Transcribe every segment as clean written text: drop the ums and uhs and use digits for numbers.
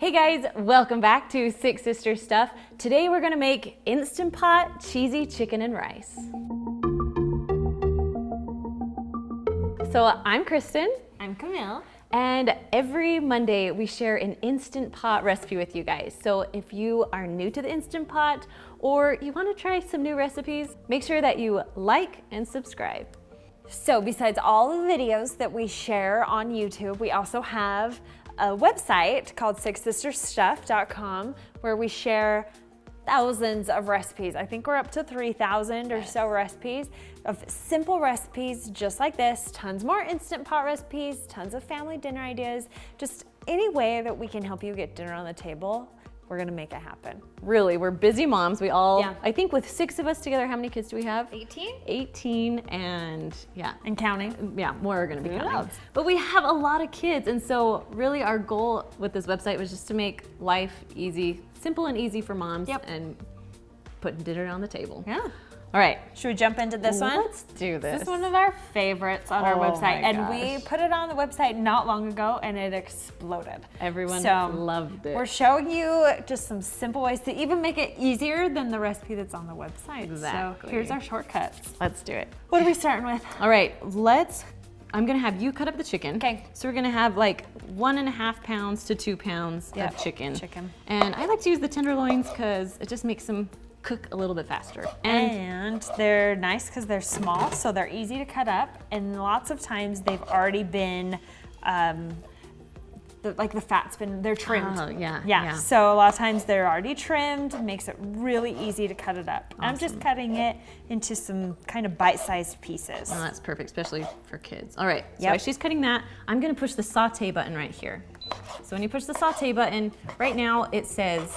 Hey guys, welcome back to Six Sisters Stuff. Today we're gonna make Instant Pot cheesy chicken and rice. So I'm Kristen. I'm Camille. And every Monday we share an Instant Pot recipe with you guys. So if you are new to the Instant Pot or you wanna try some new recipes, make sure that you like and subscribe. So besides all the videos that we share on YouTube, we also have a website called sixsistersstuff.com where we share thousands of recipes. I think we're up to 3,000 or so recipes of simple recipes just like this, tons more Instant Pot recipes, tons of family dinner ideas, just any way that we can help you get dinner on the table. We're gonna make it happen. Really, we're busy moms. We all, I think with 6 of us together, how many kids do we have? 18? 18 and And counting. Yeah, more are gonna be counting. knows? But we have a lot of kids, and so really our goal with this website was just to make life easy, simple and easy for moms and putting dinner on the table. Yeah. All right. Should we jump into this one? Let's do this. This is one of our favorites on our website, my and we gosh. put it on the website not long ago, and it exploded. Everyone So, loved it. We're showing you just some simple ways to even make it easier than the recipe that's on the website. Exactly. So here's our shortcuts. Let's do it. What are we starting with? All right, I'm gonna have you cut up the chicken. Okay. So we're gonna have like 1.5 pounds to 2 pounds of chicken. And I like to use the tenderloins because it just makes them cook a little bit faster. And they're nice because they're small, so they're easy to cut up. And lots of times they've already been, the fat's been, they're trimmed. Oh, yeah. So a lot of times they're already trimmed, makes it really easy to cut it up. Awesome. I'm just cutting it into some kind of bite-sized pieces. Oh, that's perfect, especially for kids. All right, so while she's cutting that, I'm gonna push the saute button right here. So when you push the saute button, right now it says,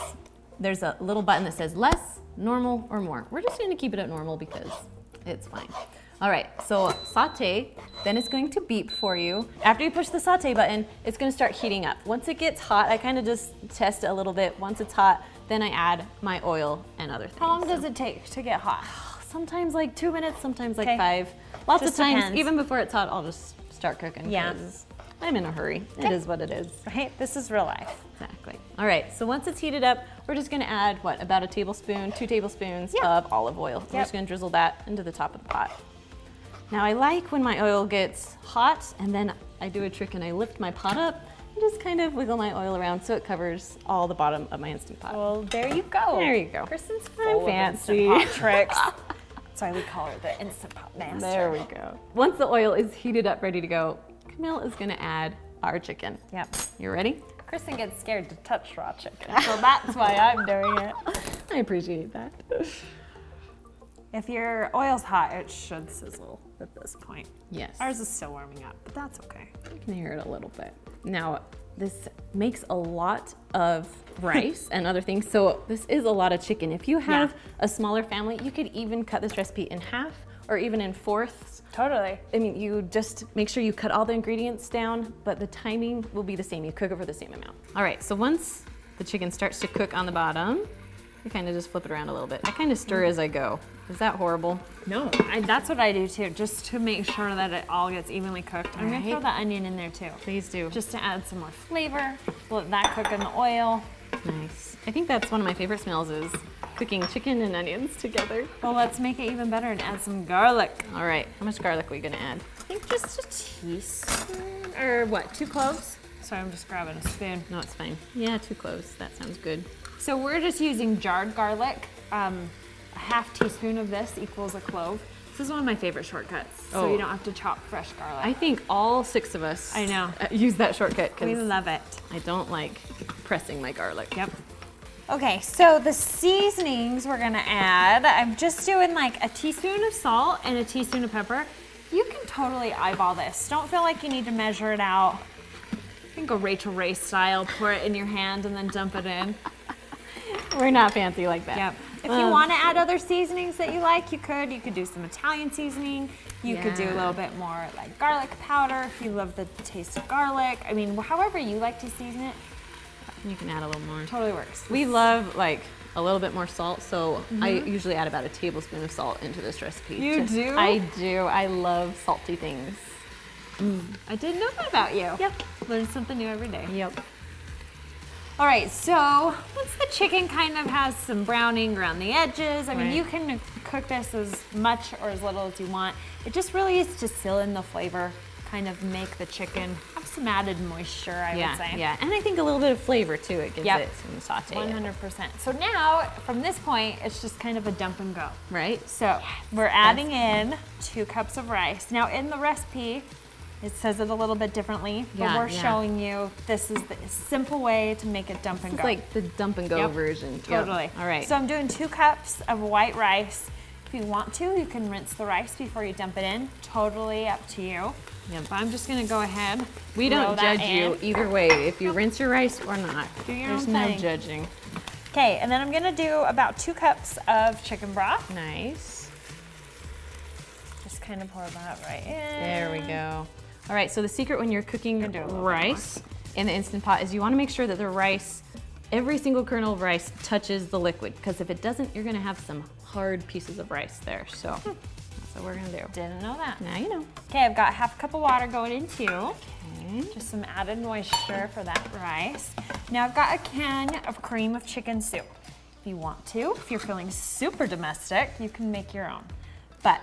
there's a little button that says less, normal, or more. We're just gonna keep it at normal because it's fine. All right, so saute, then it's going to beep for you. After you push the saute button, it's gonna start heating up. Once it gets hot, I kind of just test it a little bit. Once it's hot, then I add my oil and other things. How long does it take to get hot? Sometimes like 2 minutes, sometimes like 5. Lots Just of times, depends. even before it's hot, I'll just start cooking. Yeah. 'Cause I'm in a hurry. It is what it is. Right, this is real life. Exactly. All right, so once it's heated up, we're just gonna add, about a tablespoon, 2 tablespoons of olive oil. We're just gonna drizzle that into the top of the pot. Now I like when my oil gets hot, and then I do a trick and I lift my pot up and just kind of wiggle my oil around so it covers all the bottom of my Instant Pot. Well, there you go. There you go. Kristen's I'm full fancy. of Instant Pot tricks. That's why we call her the Instant Pot master. There we go. Once the oil is heated up, ready to go, Camille is gonna add our chicken. Yep. You ready? Kristen gets scared to touch raw chicken, so that's why I'm doing it. I appreciate that. If your oil's hot, it should sizzle at this point. Yes. Ours is still warming up, but that's okay. You can hear it a little bit. Now, this makes a lot of rice and other things, so this is a lot of chicken. If you have a smaller family, you could even cut this recipe in half or even in fourths. Totally. I mean, you just make sure you cut all the ingredients down, but the timing will be the same. You cook it for the same amount. All right, so once the chicken starts to cook on the bottom, you kind of just flip it around a little bit. I kind of stir as I go. Is that horrible? No, that's what I do too, just to make sure that it all gets evenly cooked. I'm gonna throw the onion in there too. Please do. Just to add some more flavor. Let that cook in the oil. Nice. I think that's one of my favorite smells is cooking chicken and onions together. Well, let's make it even better and add some garlic. All right, how much garlic are we gonna add? I think just a teaspoon, or what, 2 cloves? Sorry, I'm just grabbing a spoon. No, it's fine. Yeah, 2 cloves, that sounds good. So we're just using jarred garlic. A half teaspoon of this equals a clove. This is one of my favorite shortcuts, so you don't have to chop fresh garlic. I think all 6 of us use that shortcut We because love it. I don't like pressing my garlic. Yep. Okay, so the seasonings we're gonna add, I'm just doing like a teaspoon of salt and a teaspoon of pepper. You can totally eyeball this. Don't feel like you need to measure it out. You can go Rachel Ray style, pour it in your hand and then dump it in. We're not fancy like that. Yep. If you want to add other seasonings that you like, you could. You could do some Italian seasoning. You could do a little bit more like garlic powder if you love the taste of garlic. I mean, however you like to season it. You can add a little more. Totally works. We love like a little bit more salt, so I usually add about a tablespoon of salt into this recipe. You do? I do. I love salty things. I didn't know that about you. Yep. Learn something new every day. Yep. All right, so once the chicken kind of has some browning around the edges, I mean, you can cook this as much or as little as you want. It just really is to seal in the flavor, kind of make the chicken have some added moisture, I would say. Yeah, and I think a little bit of flavor too. It gives it some saute. 100%. So now, from this point, it's just kind of a dump and go. Right? So we're adding in 2 cups of rice. Now in the recipe, it says it a little bit differently, but we're showing you this is the simple way to make it dump and go. It's like the dump and go version. Totally. Yep. All right. So I'm doing 2 cups of white rice. If you want to, you can rinse the rice before you dump it in. Totally up to you. Yep. But I'm just gonna go ahead. We don't judge you either way, if you rinse your rice or not. Do your There's own no thing. judging. Okay, and then I'm gonna do about 2 cups of chicken broth. Nice. Just kind of pour that right in. There we go. All right, so the secret when you're cooking rice in the Instant Pot is you want to make sure that the rice, every single kernel of rice touches the liquid, because if it doesn't, you're gonna have some hard pieces of rice there. So that's what we're gonna do. Didn't know that. Now you know. Okay, I've got half a cup of water going in too. Okay. Just some added moisture for that rice. Now I've got a can of cream of chicken soup. If you want to, if you're feeling super domestic, you can make your own. But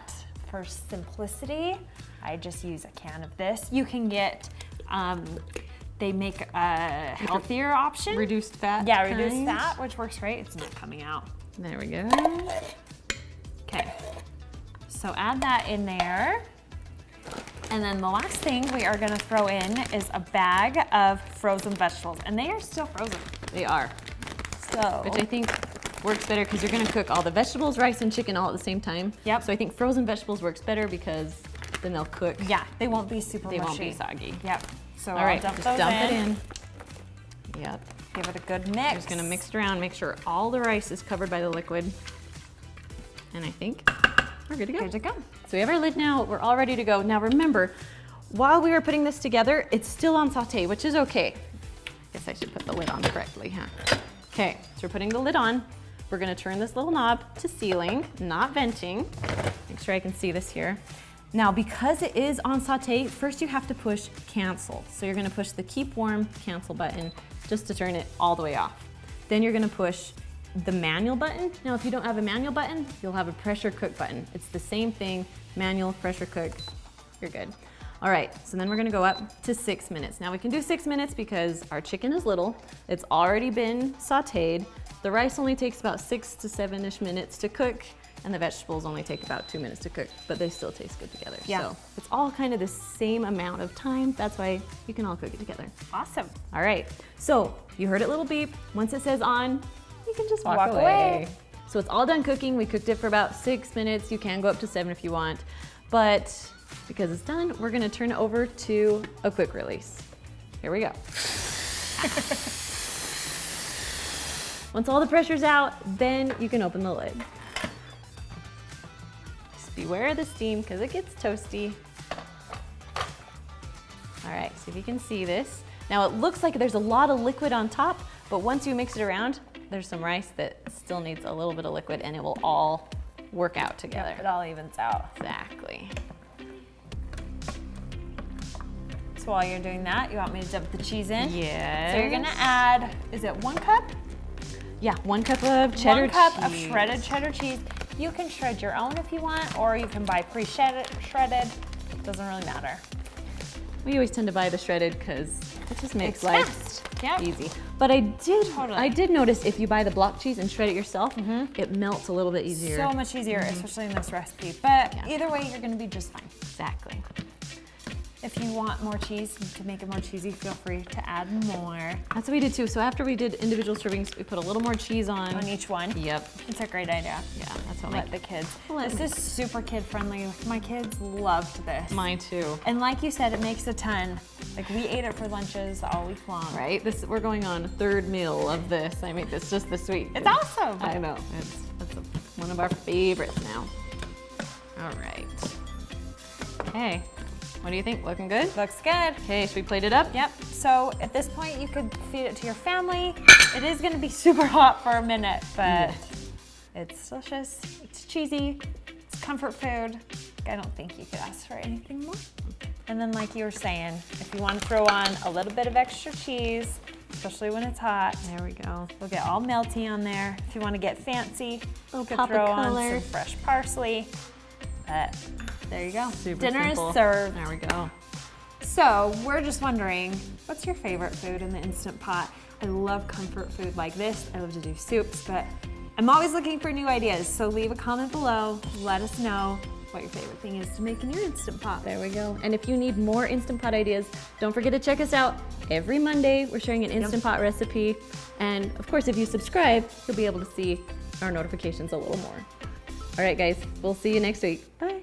for simplicity, I just use a can of this. You can get, they make a healthier option. Reduced fat. Yeah, reduced fat, which works great. It's not coming out. There we go. Okay, so add that in there. And then the last thing we are gonna throw in is a bag of frozen vegetables, and they are still frozen. They are. So, Which I think works better because you're gonna cook all the vegetables, rice, and chicken all at the same time. Yep. So I think frozen vegetables works better because then they'll cook. yeah, they won't be super They mushy. won't be soggy. Yep. So All right, I'll just dump those dump it in. Yep. Give it a good mix. Just gonna mix it around, make sure all the rice is covered by the liquid. And I think we're good to go. Good to go. So we have our lid now, we're all ready to go. Now remember, while we were putting this together, it's still on saute, which is okay. Guess I should put the lid on correctly, huh? Okay, so we're putting the lid on. We're gonna turn this little knob to sealing, not venting. Make sure I can see this here. Now, because it is on saute, first you have to push cancel. So you're gonna push the keep warm cancel button just to turn it all the way off. Then you're gonna push the manual button. Now, if you don't have a manual button, you'll have a pressure cook button. It's the same thing, manual, pressure cook, you're good. All right, so then we're gonna go up to 6 minutes. Now we can do 6 minutes because our chicken is little, it's already been sauteed. The rice only takes about 6 to 7-ish minutes to cook, and the vegetables only take about 2 minutes to cook, but they still taste good together. Yeah. So it's all kind of the same amount of time. That's why you can all cook it together. Awesome. All right, so you heard it little beep. Once it says on, you can just walk away. So it's all done cooking. We cooked it for about 6 minutes. You can go up to 7 if you want, but because it's done, we're gonna turn it over to a quick release. Here we go. Once all the pressure's out, then you can open the lid. Just beware of the steam because it gets toasty. All right, see if you can see this. Now it looks like there's a lot of liquid on top, but once you mix it around, there's some rice that still needs a little bit of liquid and it will all work out together. Yep, it all evens out. Exactly. So while you're doing that, you want me to dump the cheese in? Yes. So you're gonna add, is it 1 cup? Yeah, 1 cup of cheddar 1 cup cheese. of shredded cheddar cheese. You can shred your own if you want, or you can buy shredded. Doesn't really matter. We always tend to buy the shredded because it just makes It's life fast. Yep. easy. But I Totally. did notice if you buy the block cheese and shred it yourself, it melts a little bit easier. So much easier, especially in this recipe. But Yeah. either way, you're gonna be just fine. Exactly. If you want more cheese, to make it more cheesy, feel free to add more That's what we did too. So after we did individual servings, we put a little more cheese on. each one. Yep. It's a great idea. Yeah, that's what Let the kids. Let This is super kid friendly. My kids loved this. mine too. And like you said, it makes a ton. Like we ate it for lunches all week long. Right? We're going on 3rd meal of this. I made this just this week. It's awesome. I know. That's one of our favorites now. All right. Okay. What do you think? Looking good? Looks good. Okay, should we plate it up? Yep. So at this point, you could feed it to your family. It is going to be super hot for a minute, but it's delicious. It's cheesy. It's comfort food. I don't think you could ask for anything more. And then like you were saying, if you want to throw on a little bit of extra cheese, especially when it's hot. There we go. It'll get all melty on there. If you want to get fancy, you could pop of throw on color. some fresh parsley. But there you go. Super Dinner simple. is served. There we go. So we're just wondering, what's your favorite food in the Instant Pot? I love comfort food like this. I love to do soups, but I'm always looking for new ideas. So leave a comment below. Let us know what your favorite thing is to make in your Instant Pot. There we go. And if you need more Instant Pot ideas, don't forget to check us out. Every Monday, we're sharing an Instant Pot recipe. And of course, if you subscribe, you'll be able to see our notifications a little more. All right, guys, we'll see you next week. Bye.